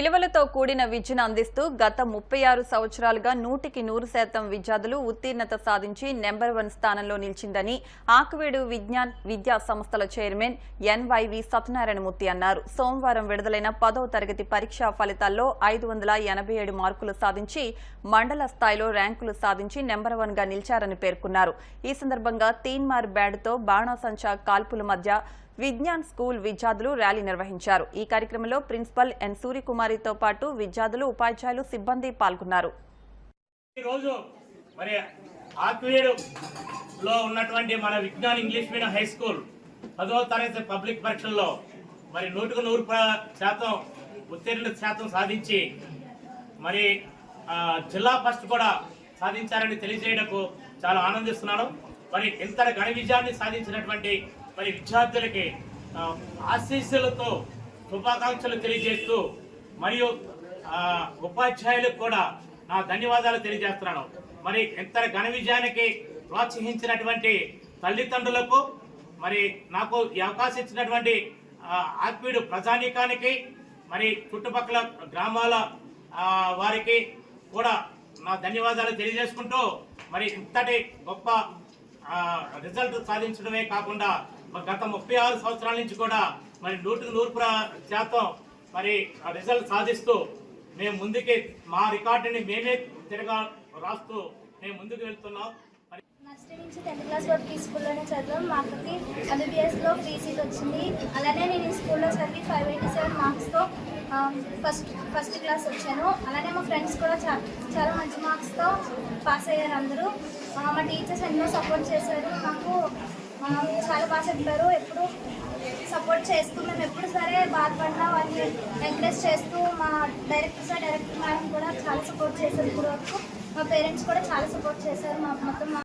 విలువలతో కూడిన విద్యను అందిస్తూ గత 36 సంవత్సరాలుగా 100% విద్యార్థులు ఉత్తీర్ణత సాధించి నెంబర్ 1 స్థానంలో నిలిచిందని ఆకువేడు విజ్ఞాన్ విద్యా సంస్థల చైర్మన్ ఎన్వైవి సత్యనారాయణమూర్తి అన్నారు. సోమవారం విడుదలైన 10వ తరగతి పరీక్షా ఫలితాల్లో 587 మార్కులు సాధించి మండల స్థాయిలో ర్యాంకులు సాధించి నెంబర్ 1 గా నిలిచారని పేర్కొన్నారు. ఈ సందర్భంగా తీన్మార్ బ్యాడ్తో బాణాసంచా కాల్పుల మధ్య విజ్ఞాన్ స్కూల్ విద్యార్థులు ర్యాలీ నిర్వహించారు. ఈ కార్యక్రమంలో ప్రిన్సిపల్ ఎన్ సూర్యకుమారితో పాటు విద్యార్థులు, ఉపాధ్యాయులు, సిబ్బంది పాల్గొన్నారు. ఈరోజు మరి ఆక్వేడులో ఉన్నటువంటి మన Vignan English medium high school 10వ తరగతి పబ్లిక్ పరీక్షల్లో మరి 100% ఉత్తీర్ణత శాతం సాధించి మరి జిల్లా ఫస్ట్ కూడా సాధించారని తెలియజేయడానికి చాలా ఆనందిస్తున్నాను. మరి ఇంత ఘన విజయాన్ని సాధించినటువంటి మరి విద్యార్థులకి ఆశీస్సులతో శుభాకాంక్షలు తెలియజేస్తూ మరియు ఉపాధ్యాయులకు కూడా నా ధన్యవాదాలు తెలియజేస్తున్నాను. మరి ఇంత ఘన విజయానికి ప్రోత్సహించినటువంటి తల్లిదండ్రులకు మరి నాకు ఈ అవకాశం ఇచ్చినటువంటి ఆక్వేడు ప్రజానీకానికి మరి చుట్టుపక్కల గ్రామాల వారికి కూడా నా ధన్యవాదాలు తెలియజేసుకుంటూ మరి ఇంతటి గొప్ప రిజల్ట్ సాధించడమే కాకుండా గత 36 సంవత్సరాల నుంచి కూడా మరి 100% మరి రిజల్ట్ సాధిస్తూ మేము ముందుకి మా రికార్డుని మేమే రాస్తూ మేము ముందుకు వెళ్తున్నాం. నర్సరీ నుంచి 10th క్లాస్ వరకు ఈ స్కూల్లోనే చదివాం. మా అక్కకి MBBSలో ఫ్రీ సీట్ వచ్చింది. అలానే నేను ఈ స్కూల్లో చదివి 587 మార్క్స్తో ఫస్ట్ క్లాస్ వచ్చాను. అలానే మా ఫ్రెండ్స్ కూడా చాలా మంచి మార్క్స్తో పాస్ అయ్యారు అందరూ. మా టీచర్స్ ఎన్నో సపోర్ట్ చేశారు. నాకు చాలా బాగా చెప్పారు. ఎప్పుడు సపోర్ట్ చేస్తూ మేము ఎప్పుడు సరే బాధపడినా వాళ్ళని ఎంకరేజ్ చేస్తూ మా డైరెక్టర్ మేడం కూడా చాలా సపోర్ట్ చేశారు. ఇప్పుడు వరకు మా పేరెంట్స్ కూడా చాలా సపోర్ట్ చేశారు. మొత్తం